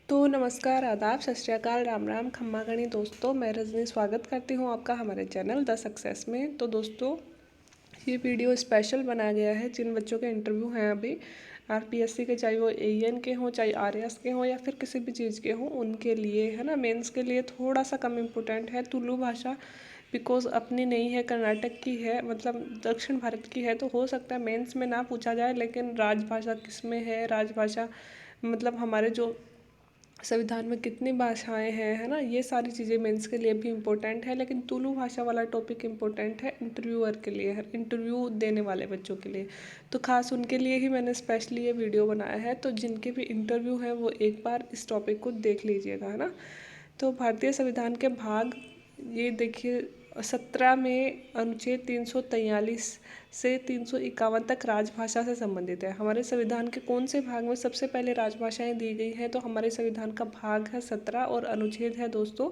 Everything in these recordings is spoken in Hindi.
तो नमस्कार, आदाब, सत श्री अकाल, राम राम, खम्मा गणी दोस्तों। मैं रजनी स्वागत करती हूँ आपका हमारे चैनल द सक्सेस में। तो दोस्तों, ये वीडियो स्पेशल बनाया गया है जिन बच्चों के इंटरव्यू हैं अभी आरपीएससी के, चाहे वो एएन के हों, चाहे आरएएस के हों या फिर किसी भी चीज़ के हों, उनके लिए है ना। मेंस के लिए थोड़ा सा कम इम्पोर्टेंट है तुलु भाषा, बिकॉज अपनी नहीं है, कर्नाटक की है, मतलब दक्षिण भारत की है। तो हो सकता है मेंस में ना पूछा जाए, लेकिन राजभाषा किस में है, राजभाषा मतलब हमारे जो संविधान में कितनी भाषाएं हैं, है ना, ये सारी चीज़ें मेंस के लिए भी इम्पोर्टेंट है। लेकिन तुलु भाषा वाला टॉपिक इम्पोर्टेंट है इंटरव्यूअर के लिए, है इंटरव्यू देने वाले बच्चों के लिए। तो खास उनके लिए ही मैंने स्पेशली ये वीडियो बनाया है। तो जिनके भी इंटरव्यू हैं वो एक बार इस टॉपिक को देख लीजिएगा, है ना। तो भारतीय संविधान के भाग, ये देखिए, 17 में अनुच्छेद 343 से 351 तक राजभाषा से संबंधित है। हमारे संविधान के कौन से भाग में सबसे पहले राजभाषाएं दी गई हैं? तो हमारे संविधान का भाग है 17 और अनुच्छेद है दोस्तों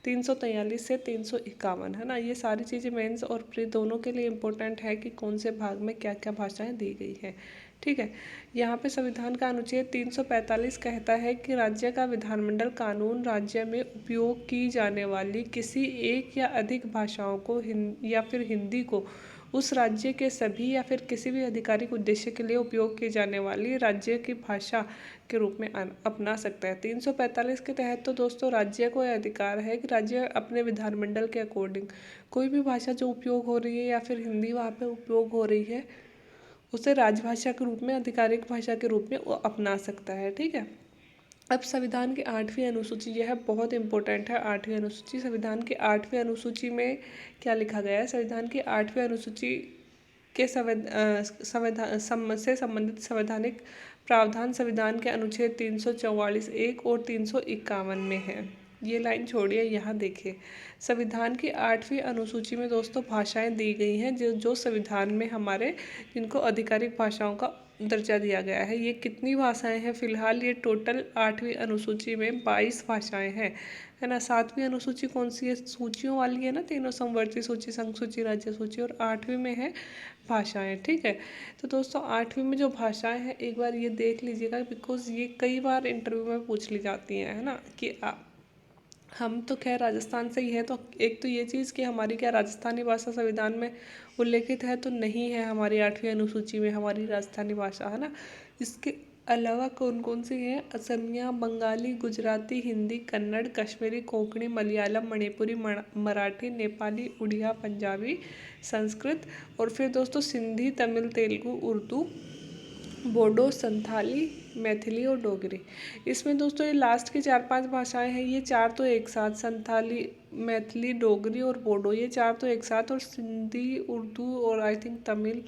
343 से 351, है ना। ये सारी चीज़ें मेंस और प्री दोनों के लिए इम्पोर्टेंट है कि कौन से भाग में क्या क्या भाषाएं दी गई हैं। ठीक है। यहाँ पे संविधान का अनुच्छेद 345 कहता है कि राज्य का विधानमंडल कानून राज्य में उपयोग की जाने वाली किसी एक या अधिक भाषाओं को या फिर हिंदी को उस राज्य के सभी या फिर किसी भी आधिकारिक उद्देश्य के लिए उपयोग की जाने वाली राज्य की भाषा के रूप में अपना सकता है। 345 के तहत तो दोस्तों राज्य को यह अधिकार है कि राज्य अपने विधानमंडल के अकॉर्डिंग कोई भी भाषा जो उपयोग हो रही है या फिर हिंदी वहाँ पे उपयोग हो रही है, उसे राजभाषा के रूप में, आधिकारिक भाषा के रूप में वो अपना सकता है। ठीक है। अब संविधान की 8वीं अनुसूची, यह बहुत इंपॉर्टेंट है। 8वीं अनुसूची, संविधान की 8वीं अनुसूची में क्या लिखा गया है? संविधान की 8वीं अनुसूची के संविधान से संबंधित संवैधानिक प्रावधान संविधान के अनुच्छेद 344(1) और 351 में है। ये लाइन छोड़िए, यहाँ देखिए। संविधान की 8वीं अनुसूची में दोस्तों भाषाएं दी गई हैं जो संविधान में हमारे, जिनको आधिकारिक भाषाओं का दर्जा दिया गया है। ये कितनी भाषाएं हैं? फिलहाल ये टोटल 8वीं अनुसूची में 22 भाषाएं हैं, है ना। 7वीं अनुसूची कौन सी है? सूचियों वाली है ना, तीनों, समवर्ती सूची, संघ सूची, राज्य सूची, और 8वीं में है भाषाएं। ठीक है। तो दोस्तों 8वीं में जो भाषाएं हैं एक बार ये देख लीजिएगा, बिकॉज ये कई बार इंटरव्यू में पूछ ली जाती हैं, है ना। कि हम तो खैर राजस्थान से ही है, तो एक तो ये चीज़ कि हमारी क्या राजस्थानी भाषा संविधान में उल्लेखित है? तो नहीं है हमारी 8वीं अनुसूची में हमारी राजस्थानी भाषा, है ना। इसके अलावा कौन कौन सी है? असमिया, बंगाली, गुजराती, हिंदी, कन्नड़, कश्मीरी, कोंकणी, मलयालम, मणिपुरी, मराठी, नेपाली, उड़िया, पंजाबी, संस्कृत, और फिर दोस्तों सिंधी, तमिल, तेलुगु, उर्दू, बोडो, संथाली, मैथिली और डोगरी। इसमें दोस्तों ये लास्ट की 4-5 भाषाएं हैं, ये चार तो एक साथ, संथाली, मैथिली, डोगरी और बोडो, ये चार तो एक साथ, और सिंधी, उर्दू और आई थिंक तमिल,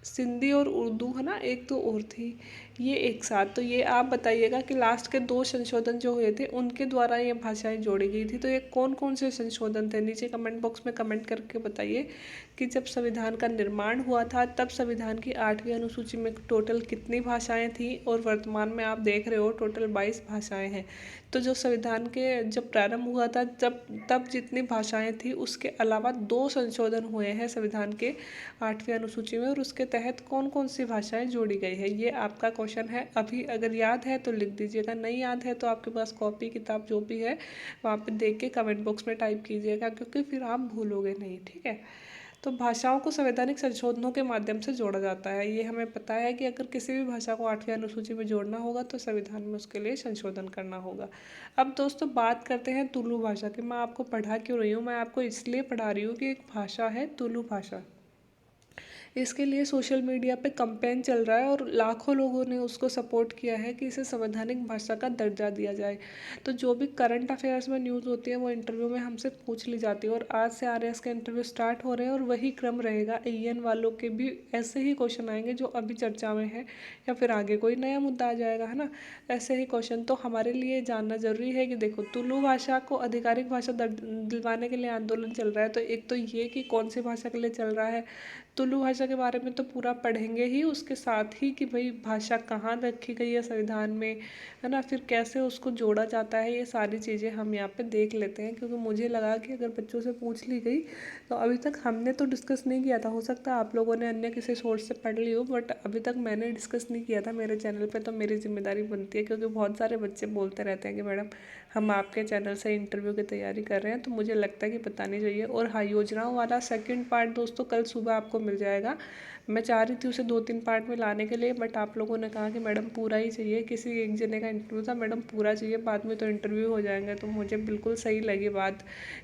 सिंधी और उर्दू, है ना, एक तो और थी, ये एक साथ। तो ये आप बताइएगा कि लास्ट के 2 संशोधन जो हुए थे उनके द्वारा ये भाषाएं जोड़ी गई थी। तो ये कौन कौन से संशोधन थे? नीचे कमेंट बॉक्स में कमेंट करके बताइए कि जब संविधान का निर्माण हुआ था तब संविधान की 8वीं अनुसूची में टोटल कितनी भाषाएं थी, और वर्तमान में आप देख रहे हो टोटल 22 भाषाएं हैं। तो जो संविधान के जब प्रारंभ हुआ था तब जितनी भाषाएं थी उसके अलावा 2 संशोधन हुए हैं संविधान के 8वीं अनुसूची में, और उसके तहत कौन कौन सी भाषाएं जोड़ी गई है, ये आपका क्वेश्चन है। अभी अगर याद है तो लिख दीजिएगा, नहीं याद है तो आपके पास कॉपी किताब जो भी है वहाँ पे देख के कमेंट बॉक्स में टाइप कीजिएगा, क्योंकि फिर आप भूलोगे नहीं। ठीक है। तो भाषाओं को संवैधानिक संशोधनों के माध्यम से जोड़ा जाता है। ये हमें पता है कि अगर किसी भी भाषा को 8वीं अनुसूची में जोड़ना होगा तो संविधान में उसके लिए संशोधन करना होगा। अब दोस्तों बात करते हैं तुलु भाषा की। मैं आपको पढ़ा क्यों रही हूँ? मैं आपको इसलिए पढ़ा रही हूँ कि एक भाषा है तुलु भाषा। इसके लिए सोशल मीडिया पे कैंपेन चल रहा है और लाखों लोगों ने उसको सपोर्ट किया है कि इसे संवैधानिक भाषा का दर्जा दिया जाए। तो जो भी करंट अफेयर्स में न्यूज़ होती है वो इंटरव्यू में हमसे पूछ ली जाती है, और आज से आरएएस के इंटरव्यू स्टार्ट हो रहे हैं और वही क्रम रहेगा। एएन वालों के भी ऐसे ही क्वेश्चन आएंगे जो अभी चर्चा में है, या फिर आगे कोई नया मुद्दा आ जाएगा, है ना। ऐसे ही क्वेश्चन तो हमारे लिए जानना जरूरी है कि देखो, तुलु भाषा को आधिकारिक भाषा दिलवाने के लिए आंदोलन चल रहा है। तो एक तो ये कि कौन सी भाषा के लिए चल रहा है, तुलु भाषा के बारे में तो पूरा पढ़ेंगे ही, उसके साथ ही कि भाई भाषा कहाँ रखी गई है संविधान में, है ना, फिर कैसे उसको जोड़ा जाता है, ये सारी चीज़ें हम यहाँ पे देख लेते हैं। क्योंकि मुझे लगा कि अगर बच्चों से पूछ ली गई तो अभी तक हमने तो डिस्कस नहीं किया था, हो सकता है आप लोगों ने अन्य किसी सोर्स से पढ़ ली हो, बट अभी तक मैंने डिस्कस नहीं किया था मेरे चैनल पे, तो मेरी जिम्मेदारी बनती है। क्योंकि बहुत सारे बच्चे बोलते रहते हैं कि मैडम हम आपके चैनल से इंटरव्यू की तैयारी कर रहे हैं, तो मुझे लगता है कि बतानी चाहिए। और हाँ, योजनाओं वाला सेकंड पार्ट दोस्तों कल सुबह आपको मिल जाएगा। मैं चाह रही थी उसे 2-3 पार्ट में लाने के लिए, बट आप लोगों ने कहा कि मैडम पूरा ही चाहिए, किसी एक जने का इंटरव्यू था, मैडम पूरा चाहिए, बाद में तो इंटरव्यू हो जाएंगे। तो मुझे बिल्कुल सही लगी बात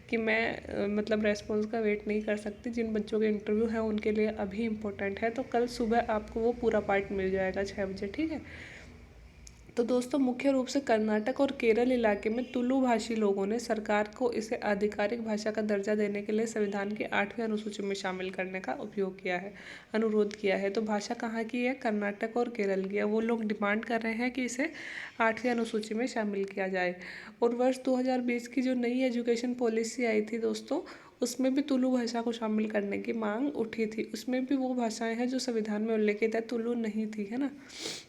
कि मैं मतलब रेस्पॉन्स का वेट नहीं कर सकती। जिन बच्चों के इंटरव्यू हैं उनके लिए अभी इम्पोर्टेंट है, तो कल सुबह आपको वो पूरा पार्ट मिल जाएगा 6 बजे, ठीक है। तो दोस्तों मुख्य रूप से कर्नाटक और केरल इलाके में तुलु भाषी लोगों ने सरकार को इसे आधिकारिक भाषा का दर्जा देने के लिए संविधान की 8वीं अनुसूची में शामिल करने का उपयोग किया है, अनुरोध किया है। तो भाषा कहाँ की है? कर्नाटक और केरल की है। वो लोग डिमांड कर रहे हैं कि इसे 8वीं अनुसूची में शामिल किया जाए। और वर्ष 2020 की जो नई एजुकेशन पॉलिसी आई थी दोस्तों, उसमें भी तुलु भाषा को शामिल करने की मांग उठी थी। उसमें भी वो भाषाएं हैं जो संविधान में उल्लेखित है, तुलु नहीं थी, है ना,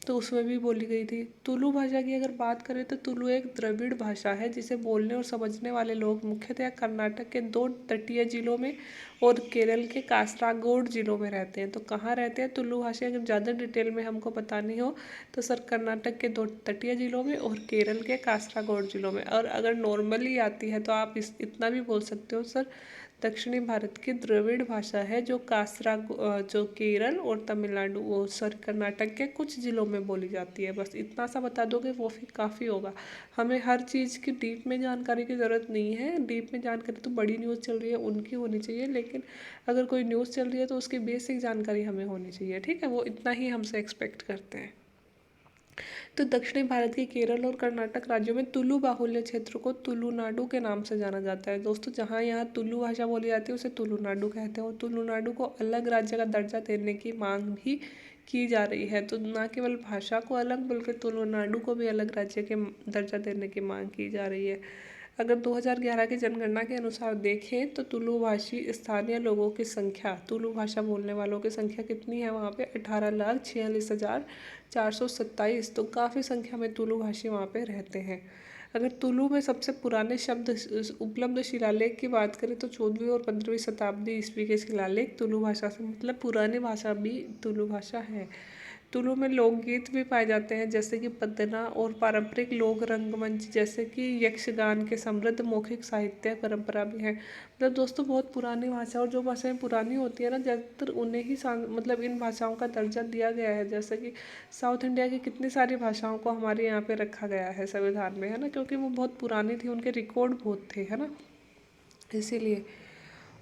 तो उसमें भी बोली गई थी। तुलु भाषा की अगर बात करें तो तुलु एक द्रविड़ भाषा है जिसे बोलने और समझने वाले लोग मुख्यतः कर्नाटक के 2 तटीय जिलों में और केरल के कासरागोड जिलों में रहते हैं। तो कहाँ रहते हैं तुलु भाषा? अगर ज़्यादा डिटेल में हमको बतानी हो तो सर कर्नाटक के 2 तटीय जिलों में और केरल के कासरागोड जिलों में। और अगर नॉर्मली आती है तो आप इतना भी बोल सकते हो सर दक्षिणी भारत की द्रविड़ भाषा है जो जो केरल और तमिलनाडु सॉरी कर्नाटक के कुछ जिलों में बोली जाती है। बस इतना सा बता दोगे वो फिर काफ़ी होगा। हमें हर चीज़ की डीप में जानकारी की ज़रूरत नहीं है। डीप में जानकारी तो बड़ी न्यूज़ चल रही है उनकी होनी चाहिए, लेकिन अगर कोई न्यूज़ चल रही है तो उसकी बेसिक जानकारी हमें होनी चाहिए, ठीक है। वो इतना ही हमसे एक्सपेक्ट करते हैं। तो दक्षिणी भारत के केरल और कर्नाटक राज्यों में तुलु बाहुल्य क्षेत्र को तुलुनाडु के नाम से जाना जाता है। दोस्तों जहाँ यहाँ तुलु भाषा बोली जाती है उसे तुलुनाडु कहते हैं। और तुलुनाडु को अलग राज्य का दर्जा देने की मांग भी की जा रही है। तो न केवल भाषा को अलग बल्कि तुलुनाडु को भी अलग राज्य के दर्जा देने की मांग की जा रही है। अगर 2011 की जनगणना के अनुसार देखें तो तुलु भाषी स्थानीय लोगों की संख्या, तुलु भाषा बोलने वालों की संख्या कितनी है वहाँ पे? 18,46,427। तो काफ़ी संख्या में तुलु भाषी वहाँ पे रहते हैं। अगर तुलु में सबसे पुराने शब्द उपलब्ध शिलालेख की बात करें तो 14वीं और 15वीं शताब्दी ईस्वी के शिलालेख तुलु भाषा से मतलब पुरानी भाषा भी तुलु भाषा है। तुलु में लोकगीत भी पाए जाते हैं जैसे कि पदना और पारंपरिक लोक रंगमंच जैसे कि यक्षगान के समृद्ध मौखिक साहित्य परंपरा भी है। मतलब दोस्तों बहुत पुरानी भाषा, और जो भाषाएं पुरानी होती है ना ज़्यादातर उन्हें ही मतलब इन भाषाओं का दर्जा दिया गया है। जैसे कि साउथ इंडिया की कितनी सारी भाषाओं को हमारे यहाँ पे रखा गया है संविधान में, है ना, क्योंकि वो बहुत पुरानी थी, उनके रिकॉर्ड बहुत थे, है ना, इसीलिए।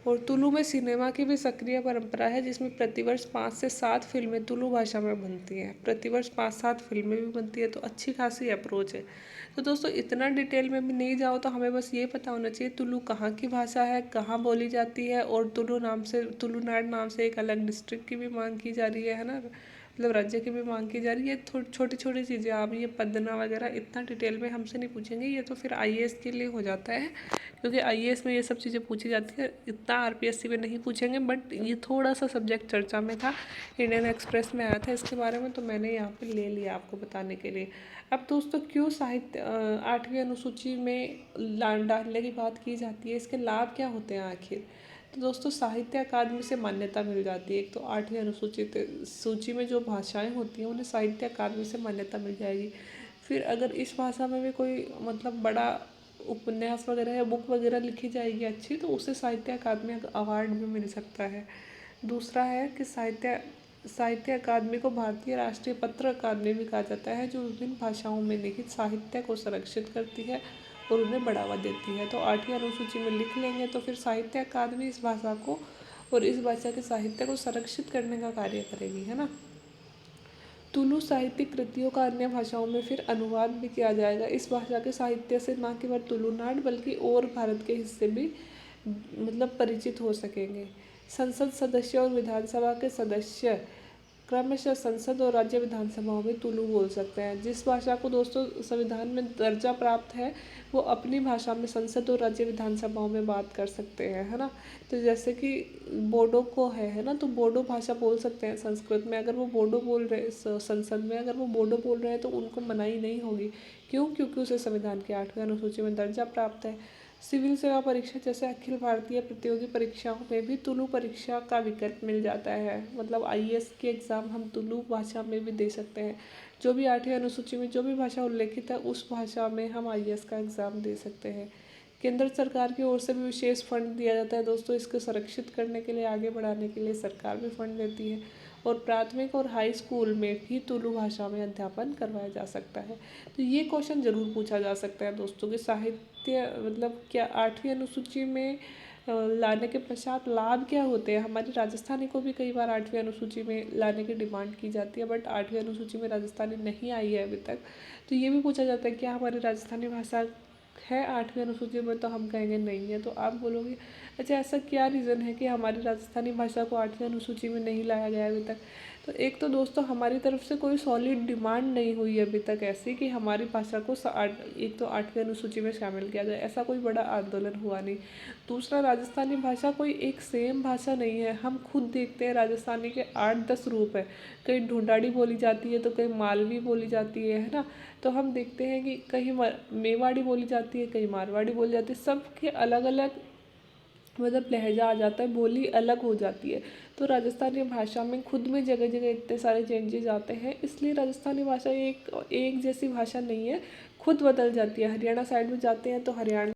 और तुलु में सिनेमा की भी सक्रिय परंपरा है जिसमें प्रतिवर्ष 5 से 7 फिल्में तुलु भाषा में बनती हैं। प्रतिवर्ष 5-7 फिल्में भी बनती है, तो अच्छी खासी अप्रोच है। तो दोस्तों इतना डिटेल में भी नहीं जाओ, तो हमें बस ये पता होना चाहिए तुलु कहाँ की भाषा है, कहाँ बोली जाती है, और तुलु नाम से, तुलुनाड नाम से एक अलग डिस्ट्रिक्ट की भी मांग की जा रही है ना, मतलब राज्य की भी मांग की जा रही है। छोटी छोटी चीज़ें, आप ये पदना वगैरह इतना डिटेल में हमसे नहीं पूछेंगे, ये तो फिर आईएएस के लिए हो जाता है, क्योंकि आईएएस में ये सब चीज़ें पूछी जाती है, इतना आरपीएससी में नहीं पूछेंगे। बट ये थोड़ा सा सब्जेक्ट चर्चा में था, इंडियन एक्सप्रेस में आया था इसके बारे में, तो मैंने यहाँ पे ले लिया आपको बताने के लिए। अब दोस्तों क्यों साहित्य 8वीं अनुसूची में डालने की बात की जाती है, इसके लाभ क्या होते हैं आखिर? तो दोस्तों साहित्य अकादमी से मान्यता मिल जाती है। एक तो 8वीं अनुसूचित सूची में जो भाषाएं होती हैं उन्हें साहित्य अकादमी से मान्यता मिल जाएगी। फिर अगर इस भाषा में भी कोई मतलब बड़ा उपन्यास वगैरह या बुक वगैरह लिखी जाएगी अच्छी, तो उसे साहित्य अकादमी अवार्ड भी मिल सकता है। दूसरा है कि साहित्य अकादमी को भारतीय राष्ट्रीय पत्र अकादमी भी कहा जाता है, जो विभिन्न भाषाओं में लिखित साहित्य को संरक्षित करती है और उन्हें बढ़ावा देती है। तो 8वीं अनुसूची में लिख लेंगे तो फिर साहित्य अकादमी इस भाषा को और इस भाषा के साहित्य को संरक्षित करने का कार्य करेगी, है ना। तुलु साहित्यिक कृतियों का अन्य भाषाओं में फिर अनुवाद भी किया जाएगा। इस भाषा के साहित्य से न केवल तुलुनाड बल्कि और भारत के हिस्से भी मतलब परिचित हो सकेंगे। संसद सदस्य और विधानसभा के सदस्य क्रमशः संसद और राज्य विधानसभाओं में तुलु बोल सकते हैं। जिस भाषा को दोस्तों संविधान में दर्जा प्राप्त है वो अपनी भाषा में संसद और राज्य विधानसभाओं में बात कर सकते हैं, है ना। तो जैसे कि बोडो को है ना, तो बोडो भाषा बोल सकते हैं संस्कृत में। अगर वो बोडो बोल रहे संसद में अगर वो बोडो बोल रहे हैं तो उनको मनाही नहीं होगी। क्यों? क्योंकि उसे संविधान की 8वीं अनुसूची में दर्जा प्राप्त है। सिविल सेवा परीक्षा जैसे अखिल भारतीय प्रतियोगी परीक्षाओं में भी तुलु परीक्षा का विकल्प मिल जाता है। मतलब आईएएस की एग्ज़ाम हम तुलु भाषा में भी दे सकते हैं। जो भी 8वीं अनुसूची में जो भी भाषा उल्लेखित है उस भाषा में हम आईएएस का एग्ज़ाम दे सकते हैं। केंद्र सरकार की ओर से भी विशेष फंड दिया जाता है दोस्तों। इसको संरक्षित करने के लिए, आगे बढ़ाने के लिए सरकार भी फंड देती है। और प्राथमिक और हाई स्कूल में भी तुलु भाषा में अध्यापन करवाया जा सकता है। तो ये क्वेश्चन ज़रूर पूछा जा सकता है दोस्तों कि साहित्य मतलब क्या 8वीं अनुसूची में लाने के पश्चात लाभ क्या होते हैं। हमारी राजस्थानी को भी कई बार 8वीं अनुसूची में लाने की डिमांड की जाती है, बट 8वीं अनुसूची में राजस्थानी नहीं आई है अभी तक। तो ये भी पूछा जाता है क्या हमारी राजस्थानी भाषा है 8वीं अनुसूची में, तो हम कहेंगे नहीं है। तो आप बोलोगे अच्छा ऐसा क्या रीज़न है कि हमारी राजस्थानी भाषा को 8वीं अनुसूची में नहीं लाया गया अभी तक। तो एक तो दोस्तों हमारी तरफ से कोई सॉलिड डिमांड नहीं हुई अभी तक ऐसी कि हमारी भाषा को एक तो 8वीं अनुसूची में शामिल किया जाए, ऐसा कोई बड़ा आंदोलन हुआ नहीं। दूसरा, राजस्थानी भाषा कोई एक सेम भाषा नहीं है। हम खुद देखते हैं राजस्थानी के 8-10 रूप है। कहीं ढूंढाड़ी बोली जाती है तो कहीं मालवी बोली जाती है ना। तो हम देखते हैं कि कहीं मेवाड़ी बोली जाती है, कहीं मारवाड़ी बोली जाती है। सबके अलग अलग मतलब लहजा आ जाता है, बोली अलग हो जाती है। तो राजस्थानी भाषा में खुद में जगह जगह इतने सारे चेंजेस आते हैं, इसलिए राजस्थानी भाषा एक जैसी भाषा नहीं है, खुद बदल जाती है। हरियाणा साइड में जाते हैं तो हरियाणा